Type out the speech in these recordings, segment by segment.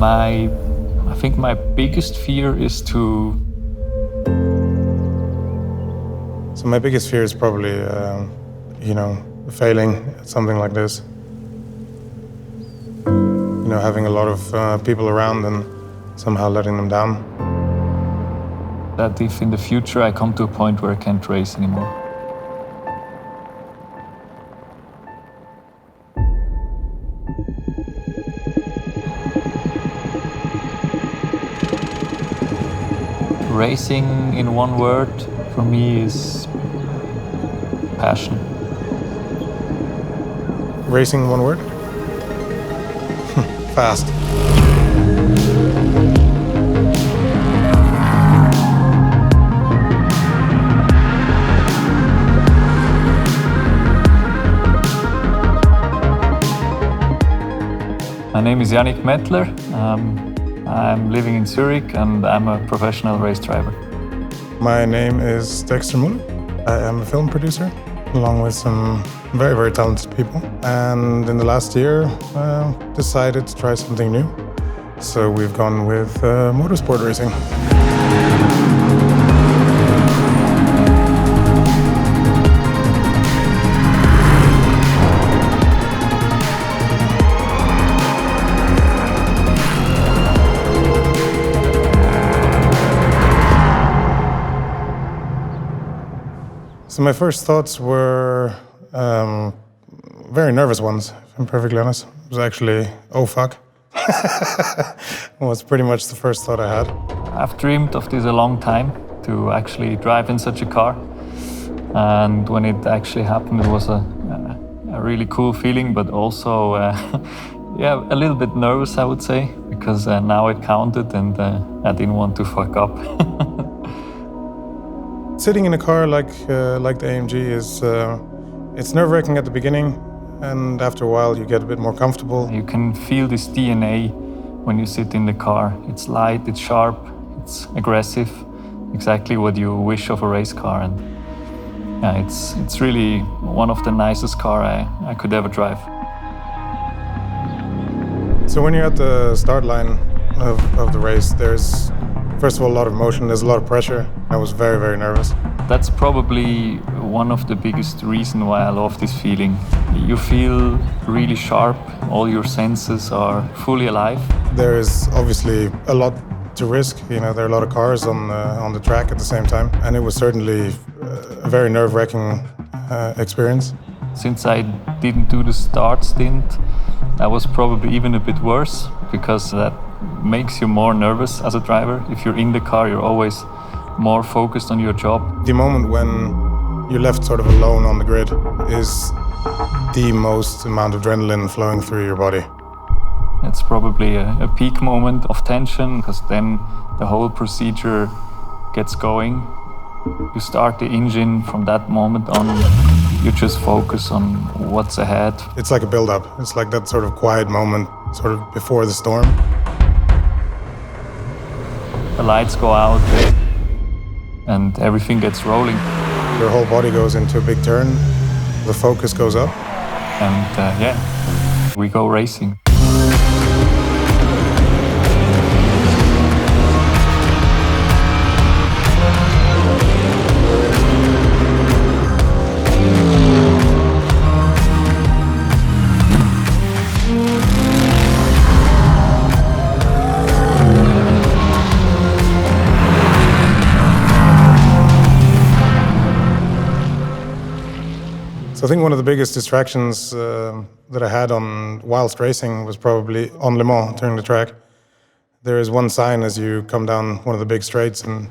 I think my biggest fear is to... So my biggest fear is probably, failing at something like this. Having a lot of people around and somehow letting them down. That if in the future I come to a point where I can't race anymore. Racing, in one word, for me is passion. Racing, in one word? Fast. My name is Yannick Mettler. I'm living in Zurich and I'm a professional race driver. My name is Dexter Muller. I am a film producer, along with some very, very talented people. And in the last year, decided to try something new. So we've gone with motorsport racing. So my first thoughts were very nervous ones, if I'm perfectly honest. It was actually, oh fuck. Was pretty much the first thought I had. I've dreamed of this a long time, to actually drive in such a car. And when it actually happened, it was a really cool feeling, but also a little bit nervous, I would say, because now it counted and I didn't want to fuck up. Sitting in a car like the AMG is it's nerve-wracking at the beginning, and after a while you get a bit more comfortable. You can feel this DNA when you sit in the car. It's light, it's sharp, it's aggressive, exactly what you wish of a race car. And yeah, it's really one of the nicest car I could ever drive. So when you're at the start line of the race, there's first of all a lot of emotion, there's a lot of pressure. I was very, very nervous. That's probably one of the biggest reasons why I love this feeling. You feel really sharp, all your senses are fully alive. There is obviously a lot to risk. There are a lot of cars on the track at the same time, and it was certainly a very nerve-wracking experience. Since I didn't do the start stint, that was probably even a bit worse, because that makes you more nervous as a driver. If you're in the car, you're always more focused on your job. The moment when you're left sort of alone on the grid is the most amount of adrenaline flowing through your body. It's probably a peak moment of tension, because then the whole procedure gets going. You start the engine from that moment on. You just focus on what's ahead. It's like a build-up. It's like that sort of quiet moment, sort of before the storm. The lights go out and everything gets rolling. Your whole body goes into a big turn. The focus goes up. And we go racing. So I think one of the biggest distractions that I had whilst racing was probably on Le Mans, during the track. There is one sign as you come down one of the big straights, and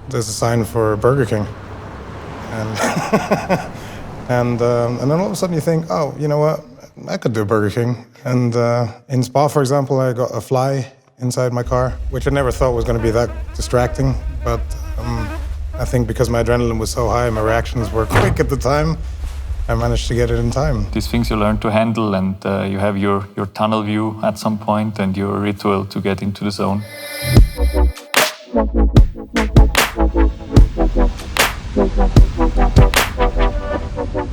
there's a sign for Burger King. And and then all of a sudden you think, oh, you know what, I could do Burger King. And in Spa, for example, I got a fly inside my car, which I never thought was going to be that distracting. But I think because my adrenaline was so high, my reactions were quick at the time, I managed to get it in time. These things you learn to handle, and you have your tunnel view at some point and your ritual to get into the zone.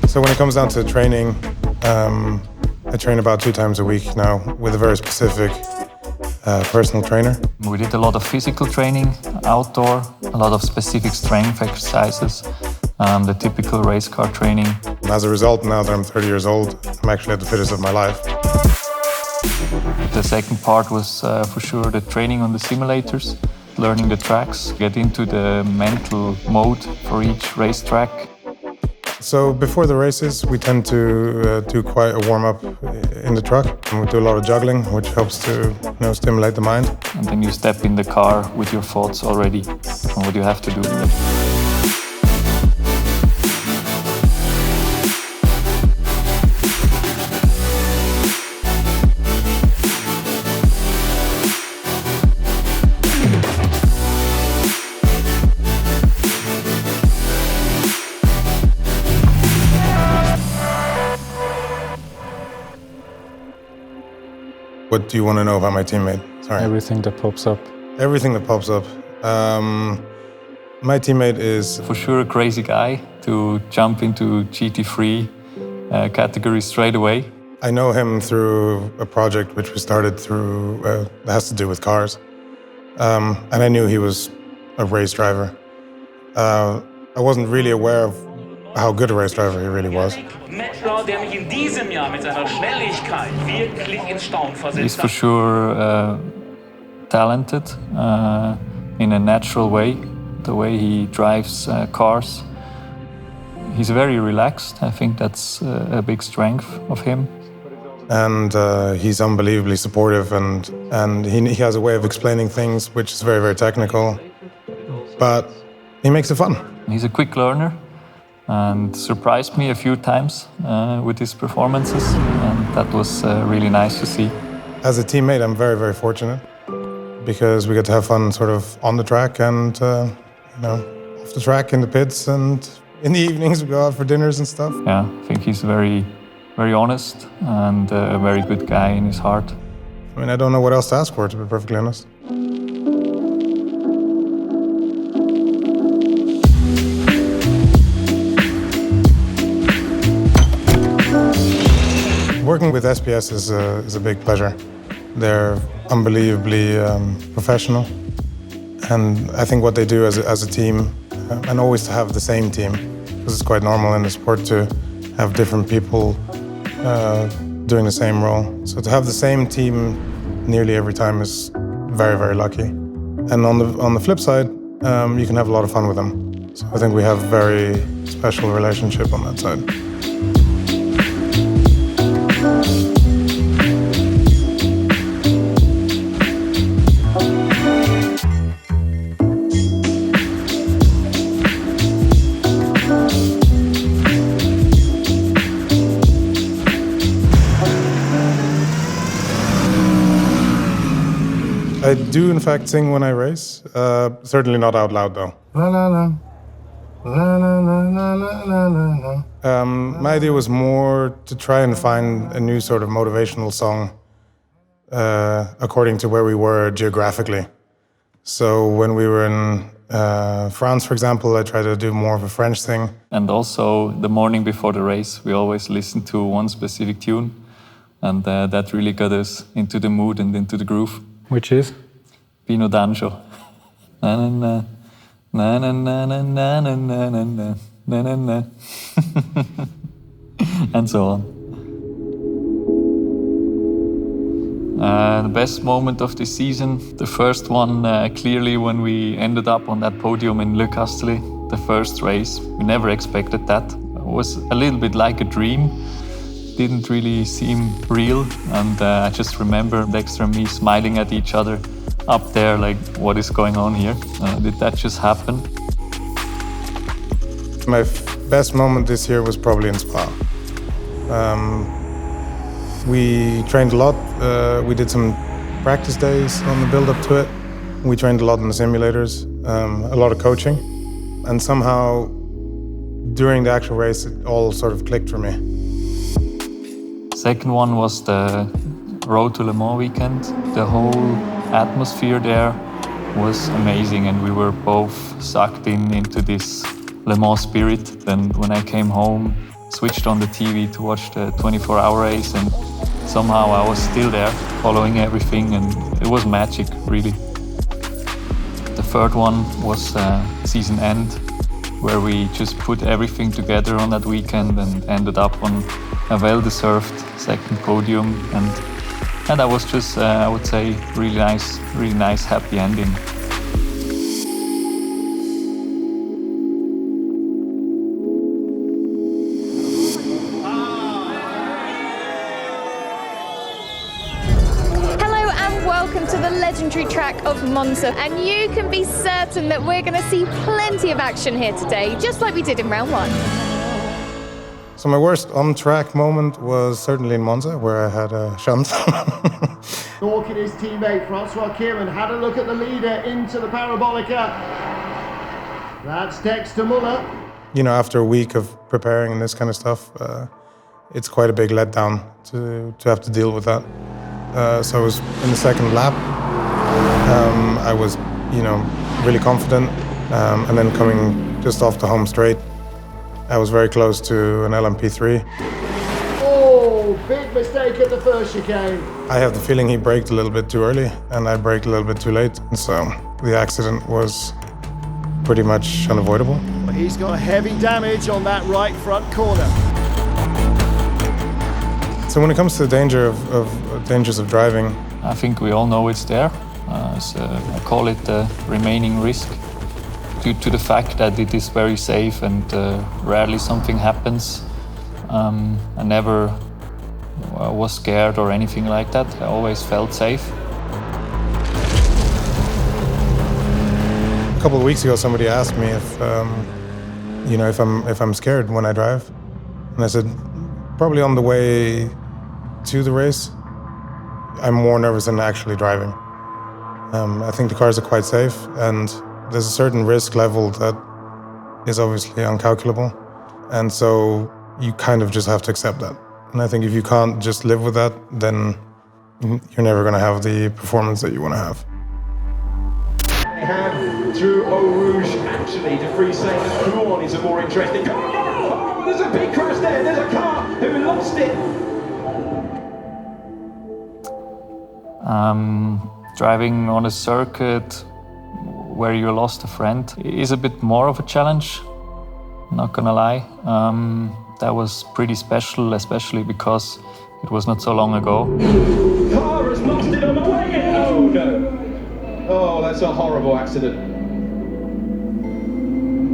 So when it comes down to training, I train about 2 times a week now with a very specific personal trainer. We did a lot of physical training, outdoor, a lot of specific strength exercises, the typical race car training. As a result, now that I'm 30 years old, I'm actually at the fittest of my life. The second part was for sure the training on the simulators, learning the tracks, get into the mental mode for each racetrack. So before the races, we tend to do quite a warm-up in the truck. And we do a lot of juggling, which helps to stimulate the mind. And then you step in the car with your thoughts already on what you have to do. What do you want to know about my teammate? Sorry. Everything that pops up. Everything that pops up. My teammate is... For sure a crazy guy to jump into GT3 category straight away. I know him through a project which we started through, that has to do with cars. And I knew he was a race driver. I wasn't really aware of how good a race driver he really was. He's for sure talented in a natural way, the way he drives cars. He's very relaxed. I think that's a big strength of him. And he's unbelievably supportive, and he has a way of explaining things which is very, very technical, but he makes it fun. He's a quick learner and surprised me a few times with his performances, and that was really nice to see. As a teammate, I'm very, very fortunate because we get to have fun sort of on the track and off the track in the pits, and in the evenings we go out for dinners and stuff. Yeah, I think he's very, very honest and a very good guy in his heart. I mean, I don't know what else to ask for, to be perfectly honest. Working with SPS is a big pleasure. They're unbelievably professional, and I think what they do as a team, and always to have the same team, because it's quite normal in the sport to have different people doing the same role. So to have the same team nearly every time is very, very lucky. And on the flip side, you can have a lot of fun with them. So I think we have a very special relationship on that side. I do, in fact, sing when I race. Certainly not out loud, though. La, la, la. La, la, la, la, la, la, la. My idea was more to try and find a new sort of motivational song according to where we were geographically. So when we were in France, for example, I tried to do more of a French thing. And also, the morning before the race, we always listened to one specific tune. And that really got us into the mood and into the groove. Which is? Pino d'Angio. Na na na na na na na na na na na na na na and so on. The best moment of the season, the first one clearly when we ended up on that podium in Le Castellet, the first race. We never expected that. It was a little bit like a dream. Didn't really seem real, and I just remember Dexter and me smiling at each other up there like, what is going on here? Did that just happen? My best moment this year was probably in Spa. We trained a lot. We did some practice days on the build-up to it. We trained a lot in the simulators, a lot of coaching, and somehow during the actual race it all sort of clicked for me. Second one was the Road to Le Mans weekend. The whole atmosphere there was amazing, and we were both sucked into this Le Mans spirit. Then when I came home, switched on the TV to watch the 24-hour race, and somehow I was still there, following everything, and it was magic, really. The third one was season end, where we just put everything together on that weekend and ended up on a well-deserved second podium, and that was just, I would say, really nice, happy ending. Welcome to the legendary track of Monza, and you can be certain that we're going to see plenty of action here today, just like we did in round one. So my worst on-track moment was certainly in Monza, where I had a shunt. Dork and his teammate Francois Kieran had a look at the leader into the parabolica. That's Dexter Muller. You know, after a week of preparing and this kind of stuff, it's quite a big letdown to have to deal with that. So I was in the second lap. I was, really confident, and then coming just off the home straight, I was very close to an LMP3. Oh, big mistake at the first chicane. I have the feeling he braked a little bit too early, and I braked a little bit too late, and so the accident was pretty much unavoidable. He's got heavy damage on that right front corner. So when it comes to the dangers of driving, I think we all know it's there. So I call it the remaining risk, due to the fact that it is very safe and rarely something happens. I never was scared or anything like that. I always felt safe. A couple of weeks ago, somebody asked me if I'm scared when I drive, and I said probably on the way to the race, I'm more nervous than actually driving. I think the cars are quite safe, and there's a certain risk level that is obviously uncalculable, and so you kind of just have to accept that. And I think if you can't just live with that, then you're never going to have the performance that you want to have. They have through Eau Rouge, actually, De Vries saying that Rouen is a more interesting car. Oh, there's a big crash there. There's a car who lost it. Driving on a circuit where you lost a friend is a bit more of a challenge, not gonna lie. That was pretty special, especially because it was not so long ago. Car has lost it on the way in. Oh no. Oh, that's a horrible accident.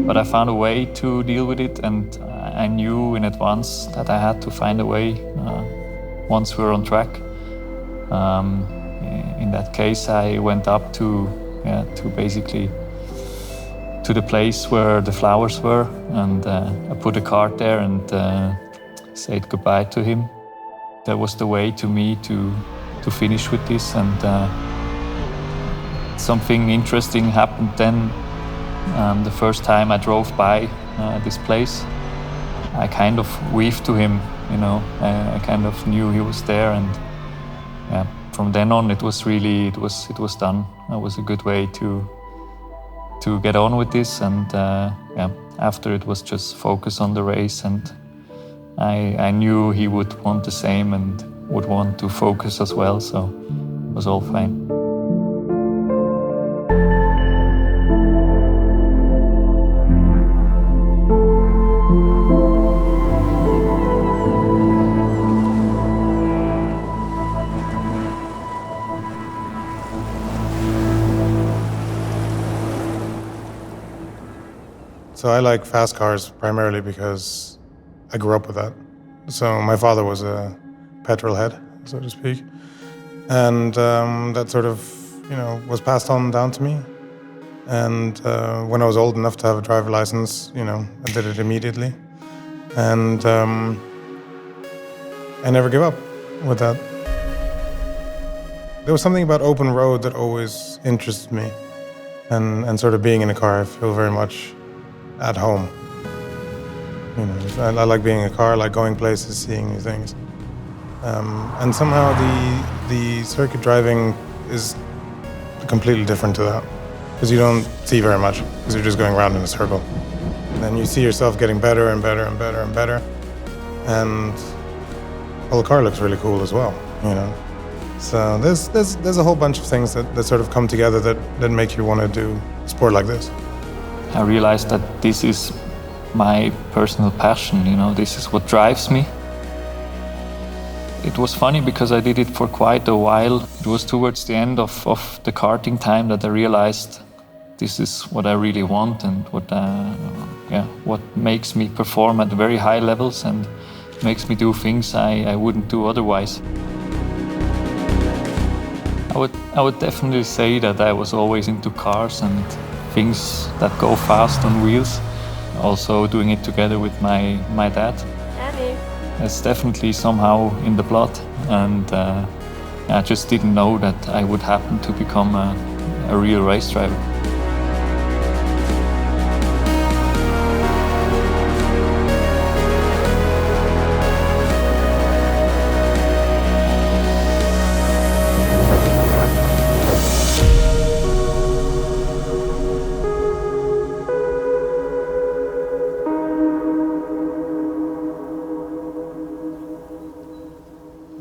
But I found a way to deal with it, and I knew in advance that I had to find a way once we were on track. In that case, I went up to basically to the place where the flowers were, and I put a card there and said goodbye to him. That was the way to me to finish with this, and something interesting happened then. The first time I drove by this place, I kind of waved to him, I kind of knew he was there, and from then on it was done. It was a good way to get on with this, and after it was just focus on the race, and I knew he would want the same and would want to focus as well, so it was all fine. So I like fast cars primarily because I grew up with that. So my father was a petrol head, so to speak. And that sort of, was passed on down to me. And when I was old enough to have a driver license, I did it immediately. And I never give up with that. There was something about open road that always interested me. And sort of being in a car, I feel very much at home. I like being in a car, I like going places, seeing new things. And somehow the circuit driving is completely different to that, because you don't see very much, because you're just going around in a circle. And then you see yourself getting better and better and better and better. And well, the car looks really cool as well, you know. So there's a whole bunch of things that sort of come together that make you want to do sport like this. I realized that this is my personal passion, you know, this is what drives me. It was funny because I did it for quite a while. It was towards the end of the karting time that I realized this is what I really want and what makes me perform at very high levels and makes me do things I wouldn't do otherwise. I would definitely say that I was always into cars and things that go fast on wheels. Also doing it together with my dad. It's definitely somehow in the blood, and I just didn't know that I would happen to become a real race driver.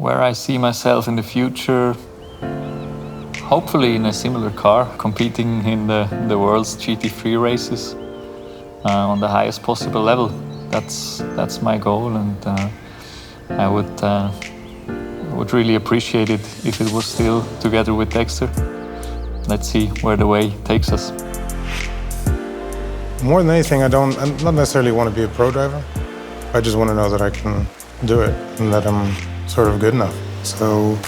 Where I see myself in the future, hopefully in a similar car, competing in the world's GT3 races on the highest possible level. That's my goal, and I would really appreciate it if it was still together with Dexter. Let's see where the way takes us. More than anything, I not necessarily want to be a pro driver. I just want to know that I can do it and that I'm sort of good enough. So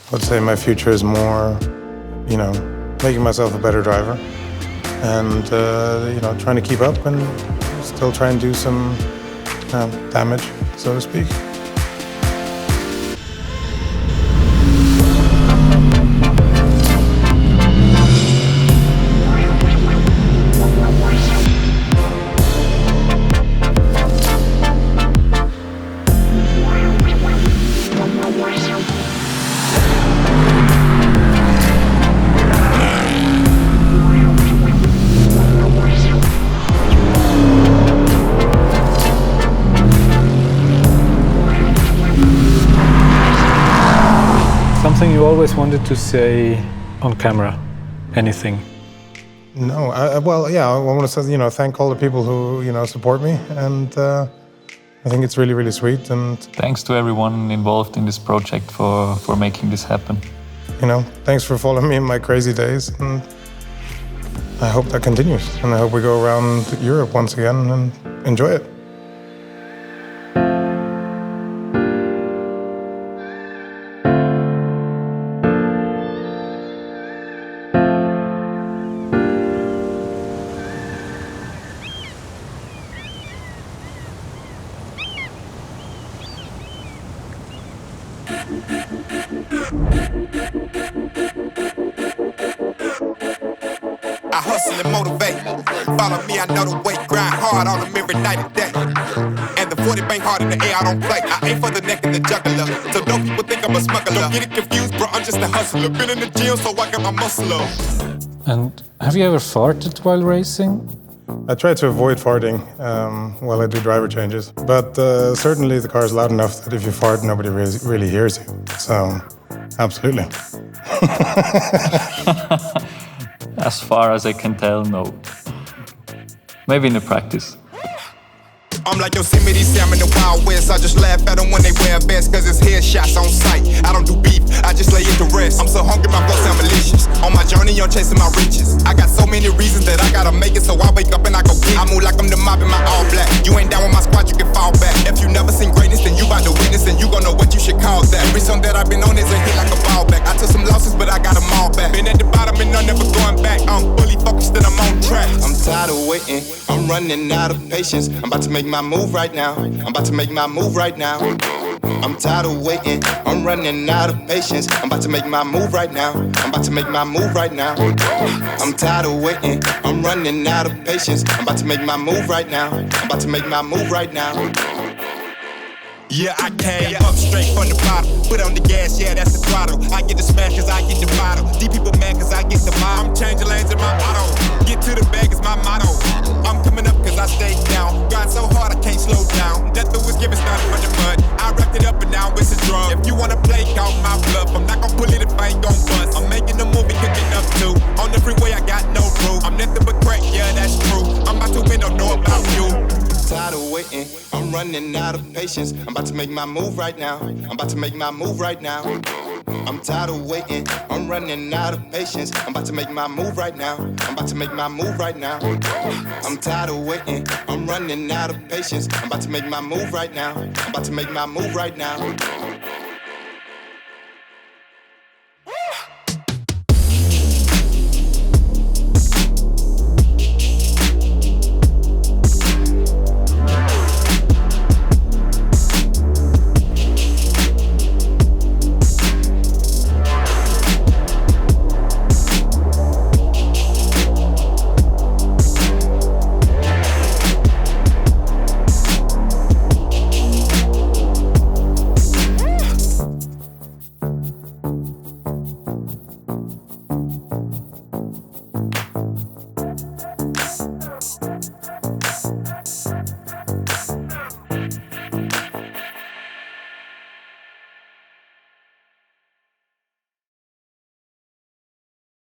I would say my future is more, you know, making myself a better driver and, you know, trying to keep up and still try and do some damage, so to speak. Something you always wanted to say on camera? Anything? No, well, yeah, I want to say, you know, thank all the people who, you know, support me, and I think it's really, really sweet. And thanks to everyone involved in this project for making this happen. You know, thanks for following me in my crazy days, and I hope that continues. And I hope we go around Europe once again and enjoy it. I hustle and motivate. Follow me, I know the way. Grind hard on them every night and day. And the 40 bang hard in the air, I don't play. I aim for the neck and the jugular. So don't people think I'm a smuggler. Don't get it confused, bro, I'm just a hustler. Been in the gym, so I got my muscle up. And have you ever farted while racing? I try to avoid farting while I do driver changes. But certainly the car is loud enough that if you fart, nobody really hears you. So, absolutely. As far as I can tell, no. Maybe in the practice. I'm like Yosemite Sam in the Wild West. I just laugh at them when they wear vests, cause it's headshots on sight. I don't do beef, I just lay it to rest. I'm so hungry, my blood sound malicious. On my journey, I'm chasing my riches. I got so many reasons that I gotta make it, so I wake up and I go get it. I move like I'm the mob in my all black. You ain't down with my squad, you can fall back. If you never seen greatness, then you bout to witness, and you gon' know what you should call that. Every song that I've been on is a hit like a ball back. I took some losses, but I got them all back. Been at the bottom and I'm never going back. I'm fully focused and I'm on track. I'm tired of waiting, I'm running out of patience. I'm about to make my move right now. I'm about to make my move right now. I'm tired of waiting, I'm running out of patience. I'm about to make my move right now. I'm about to make my move right now. I'm tired of waiting, I'm running out of patience. I'm about to make my move right now. I'm about to make my move right now. Yeah, I came up straight from the bottom. Put on the gas, yeah, that's the throttle. I get the smash cause I get the bottle. These people mad cause I get the mile. I'm changing lanes in my auto. Get to the bag is my motto. I'm coming up cause I stayed down. Grind so hard I can't slow down. Death was giving started from the mud. I wrapped it up and now it's drum. If you wanna play, call my bluff. I'm not gon' pull it if I ain't gon' bust. I'm making a movie, cooking up too. On the freeway, I got no proof. I'm nothing but crack, yeah, that's true. I'm about to win, don't know about you. Tired of waiting, I'm running out of patience. I'm about to make my move right now. I'm about to make my move right now. I'm tired of waiting, I'm running out of patience. I'm about to make my move right now. I'm about to make my move right now. I'm tired of waiting, I'm running out of patience. I'm about to make my move right now. I'm about to make my move right now.